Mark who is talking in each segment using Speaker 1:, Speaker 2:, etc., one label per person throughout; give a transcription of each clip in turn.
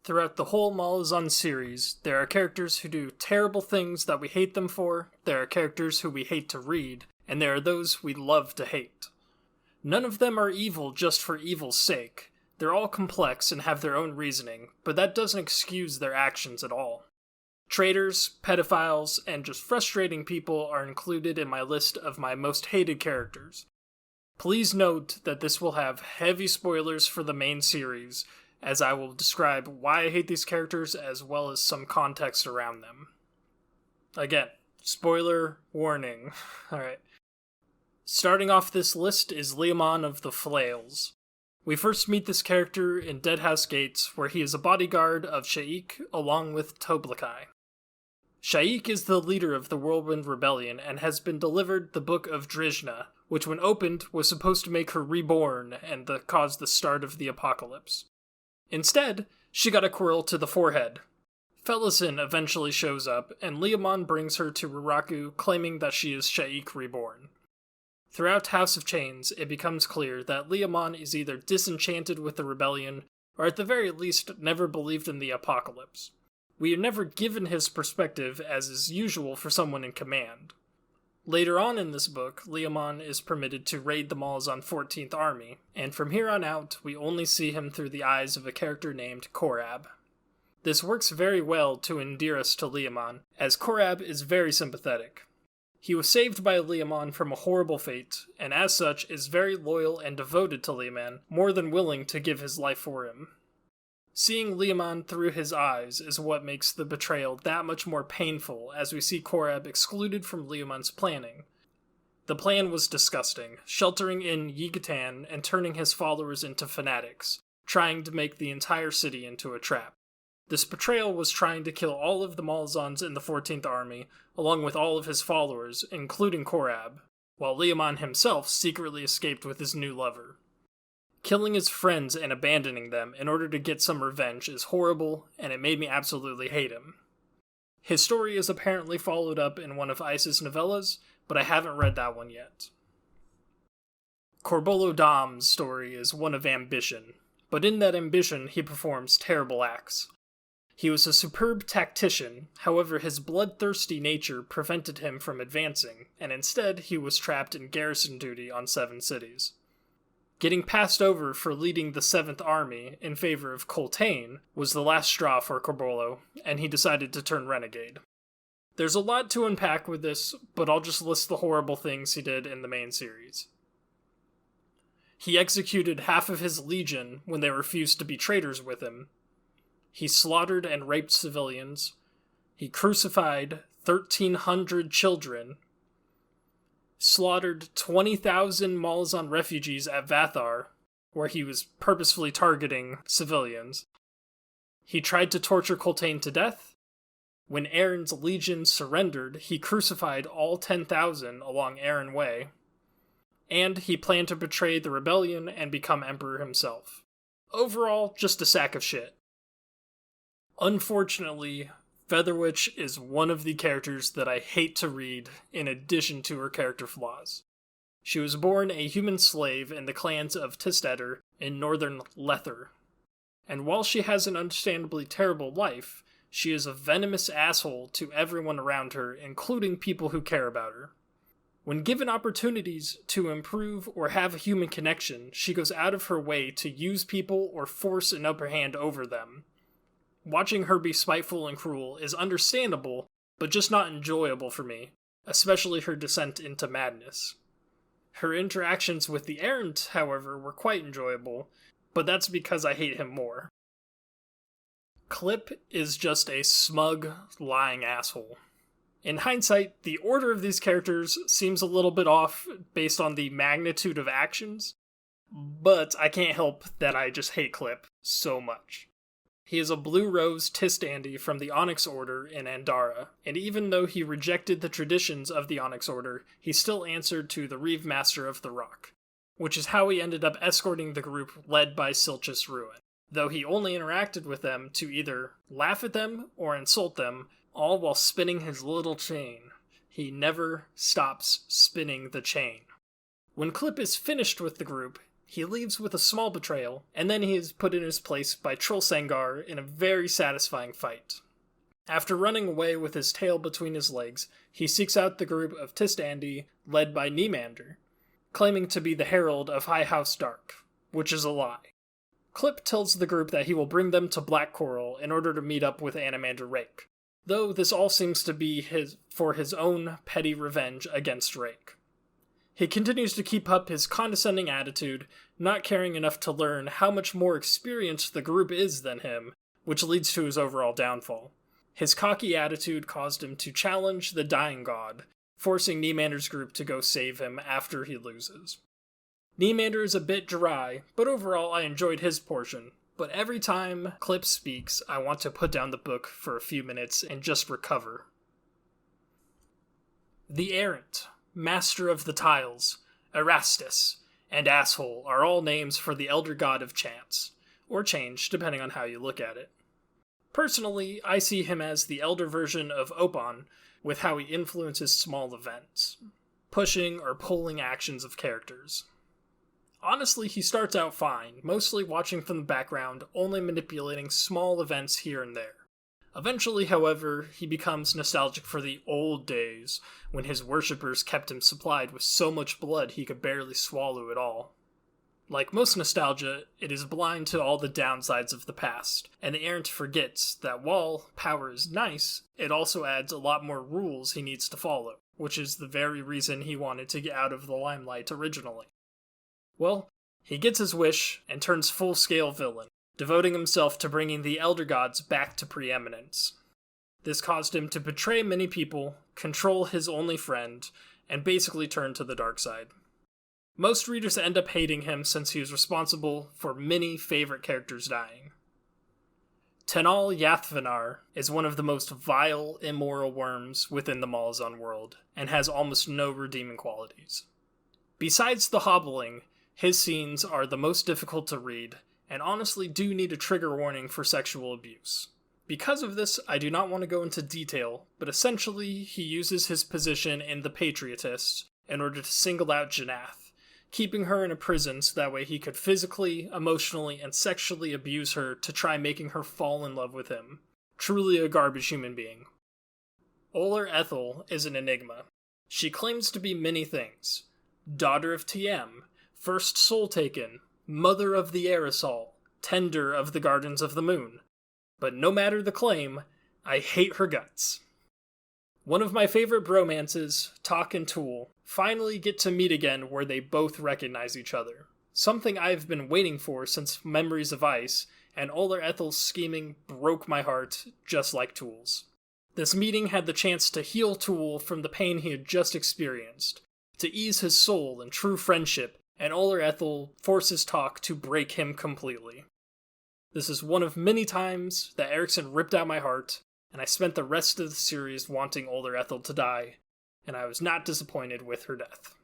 Speaker 1: Throughout the whole Malazan series, there are characters who do terrible things that we hate them for, there are characters who we hate to read, and there are those we love to hate. None of them are evil just for evil's sake. They're all complex and have their own reasoning, but that doesn't excuse their actions at all. Traitors, pedophiles, and just frustrating people are included in my list of my most hated characters. Please note that this will have heavy spoilers for the main series, as I will describe why I hate these characters as well as some context around them. Again, spoiler warning. Alright. Starting off this list is Leoman of the Flails. We first meet this character in Deadhouse Gates, where he is a bodyguard of Shaik along with Toblakai. Shaik is the leader of the Whirlwind Rebellion and has been delivered the Book of Drishna, which when opened was supposed to make her reborn and cause the start of the apocalypse. Instead, she got a quill to the forehead. Flails eventually shows up, and Leoman brings her to Ruraku, claiming that she is Shaik reborn. Throughout House of Chains, it becomes clear that Leoman is either disenchanted with the rebellion, or at the very least never believed in the apocalypse. We are never given his perspective, as is usual for someone in command. Later on in this book, Leoman is permitted to raid the Malazan 14th Army, and from here on out, we only see him through the eyes of a character named Korab. This works very well to endear us to Leoman, as Korab is very sympathetic. He was saved by Leoman from a horrible fate, and as such is very loyal and devoted to Leoman, more than willing to give his life for him. Seeing Leoman through his eyes is what makes the betrayal that much more painful, as we see Korab excluded from Leoman's planning. The plan was disgusting, sheltering in Yigatan and turning his followers into fanatics, trying to make the entire city into a trap. This betrayal was trying to kill all of the Malazans in the 14th Army, along with all of his followers, including Korab, while Leoman himself secretly escaped with his new lover. Killing his friends and abandoning them in order to get some revenge is horrible, and it made me absolutely hate him. His story is apparently followed up in one of Ice's novellas, but I haven't read that one yet. Corbolo Dom's story is one of ambition, but in that ambition he performs terrible acts. He was a superb tactician, however his bloodthirsty nature prevented him from advancing, and instead he was trapped in garrison duty on 7 cities. Getting passed over for leading the 7th Army in favor of Coltane was the last straw for Corbolo, and he decided to turn renegade. There's a lot to unpack with this, but I'll just list the horrible things he did in the main series. He executed half of his legion when they refused to be traitors with him. He slaughtered and raped civilians. He crucified 1,300 children. Slaughtered 20,000 Malazan refugees at Vathar, where he was purposefully targeting civilians. He tried to torture Coltane to death. When Errant's legion surrendered, he crucified all 10,000 along Errant Way. And he planned to betray the rebellion and become emperor himself. Overall, just a sack of shit. Unfortunately, Featherwitch is one of the characters that I hate to read, in addition to her character flaws. She was born a human slave in the clans of Tistadder in northern Lether. And while she has an understandably terrible life, she is a venomous asshole to everyone around her, including people who care about her. When given opportunities to improve or have a human connection, she goes out of her way to use people or force an upper hand over them. Watching her be spiteful and cruel is understandable, but just not enjoyable for me, especially her descent into madness. Her interactions with the Errant, however, were quite enjoyable, but that's because I hate him more. Clip is just a smug, lying asshole. In hindsight, the order of these characters seems a little bit off based on the magnitude of actions, but I can't help that I just hate Clip so much. He is a Blue Rose Tistandi from the Onyx Order in Andara, and even though he rejected the traditions of the Onyx Order, he still answered to the Reeve Master of the Rock, which is how he ended up escorting the group led by Silchus Ruin, though he only interacted with them to either laugh at them or insult them, all while spinning his little chain. He never stops spinning the chain. When Clip is finished with the group, He leaves with a small betrayal, and then he is put in his place by Trolsangar in a very satisfying fight. After running away with his tail between his legs, he seeks out the group of Tistandi, led by Nimander, claiming to be the herald of High House Dark, which is a lie. Clip tells the group that he will bring them to Black Coral in order to meet up with Animander Rake, though this all seems to be for his own petty revenge against Rake. He continues to keep up his condescending attitude, not caring enough to learn how much more experienced the group is than him, which leads to his overall downfall. His cocky attitude caused him to challenge the Dying God, forcing Nimander's group to go save him after he loses. Nimander is a bit dry, but overall I enjoyed his portion, but every time Clip speaks, I want to put down the book for a few minutes and just recover. The Errant, Master of the Tiles, Erastus, and Asshole are all names for the Elder God of Chance, or change, depending on how you look at it. Personally, I see him as the elder version of Opon, with how he influences small events, pushing or pulling actions of characters. Honestly, he starts out fine, mostly watching from the background, only manipulating small events here and there. Eventually, however, he becomes nostalgic for the old days, when his worshippers kept him supplied with so much blood he could barely swallow it all. Like most nostalgia, it is blind to all the downsides of the past, and the Errant forgets that while power is nice, it also adds a lot more rules he needs to follow, which is the very reason he wanted to get out of the limelight originally. Well, he gets his wish and turns full-scale villain, devoting himself to bringing the Elder Gods back to preeminence. This caused him to betray many people, control his only friend, and basically turn to the dark side. Most readers end up hating him since he was responsible for many favorite characters dying. Tanal Yathvanar is one of the most vile, immoral worms within the Malazan world, and has almost no redeeming qualities. Besides the hobbling, his scenes are the most difficult to read, and honestly do need a trigger warning for sexual abuse. Because of this, I do not want to go into detail, but essentially he uses his position in the Patriotists in order to single out Janath, keeping her in a prison so that way he could physically, emotionally, and sexually abuse her to try making her fall in love with him. Truly a garbage human being. Olar Ethil is an enigma. She claims to be many things. Daughter of Tiem, first soul taken, mother of the aerosol, tender of the Gardens of the Moon. But no matter the claim, I hate her guts. One of my favorite bromances, Talk and Tool, finally get to meet again where they both recognize each other. Something I've been waiting for since Memories of Ice, and Olar Ethil's scheming broke my heart, just like Tool's. This meeting had the chance to heal Tool from the pain he had just experienced, to ease his soul in true friendship, and Olar Ethil forces Talk to break him completely. This is one of many times that Erickson ripped out my heart, and I spent the rest of the series wanting Olar Ethil to die, and I was not disappointed with her death.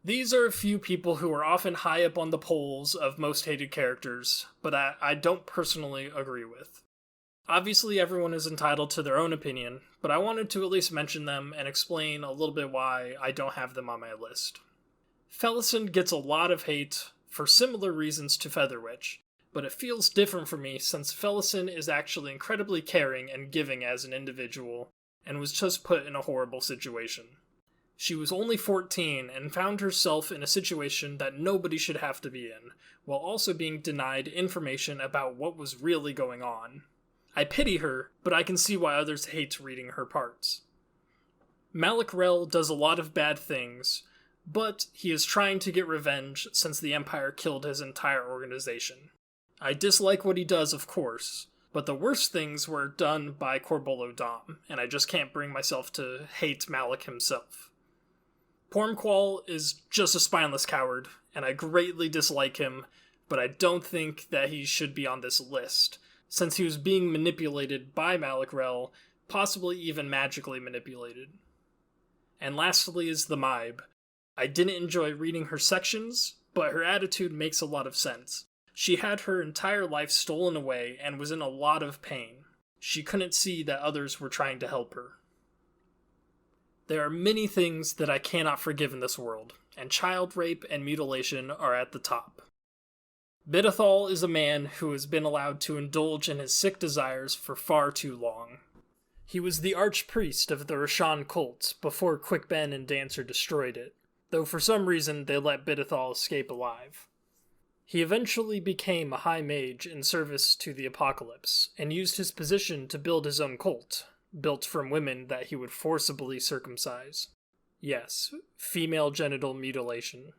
Speaker 1: These are a few people who are often high up on the polls of most hated characters, but I don't personally agree with. Obviously, everyone is entitled to their own opinion, but I wanted to at least mention them and explain a little bit why I don't have them on my list. Felasin gets a lot of hate for similar reasons to Featherwitch, but it feels different for me since Felasin is actually incredibly caring and giving as an individual, and was just put in a horrible situation. She was only 14 and found herself in a situation that nobody should have to be in, while also being denied information about what was really going on. I pity her, but I can see why others hate reading her parts. Mallick Rel does a lot of bad things, but he is trying to get revenge since the Empire killed his entire organization. I dislike what he does, of course, but the worst things were done by Corbello Dom, and I just can't bring myself to hate Mallick himself. Pormqual is just a spineless coward, and I greatly dislike him, but I don't think that he should be on this list, since he was being manipulated by Mallick Rel, possibly even magically manipulated. And lastly is the Maib. I didn't enjoy reading her sections, but her attitude makes a lot of sense. She had her entire life stolen away and was in a lot of pain. She couldn't see that others were trying to help her. There are many things that I cannot forgive in this world. and child rape and mutilation are at the top. Bidithal is a man who has been allowed to indulge in his sick desires for far too long. He was the archpriest of the Rashan cult before Quickben and Dancer destroyed it, though for some reason they let Bidithal escape alive. He eventually became a high mage in service to the apocalypse, and used his position to build his own cult, built from women that he would forcibly circumcise. Yes, female genital mutilation.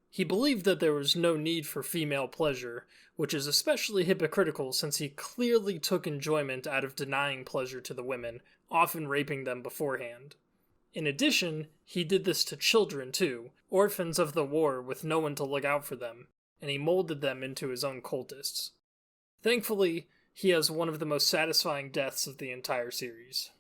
Speaker 1: He believed that there was no need for female pleasure, which is especially hypocritical since he clearly took enjoyment out of denying pleasure to the women, often raping them beforehand. In addition, he did this to children too, orphans of the war with no one to look out for them, and he molded them into his own cultists. Thankfully, he has one of the most satisfying deaths of the entire series.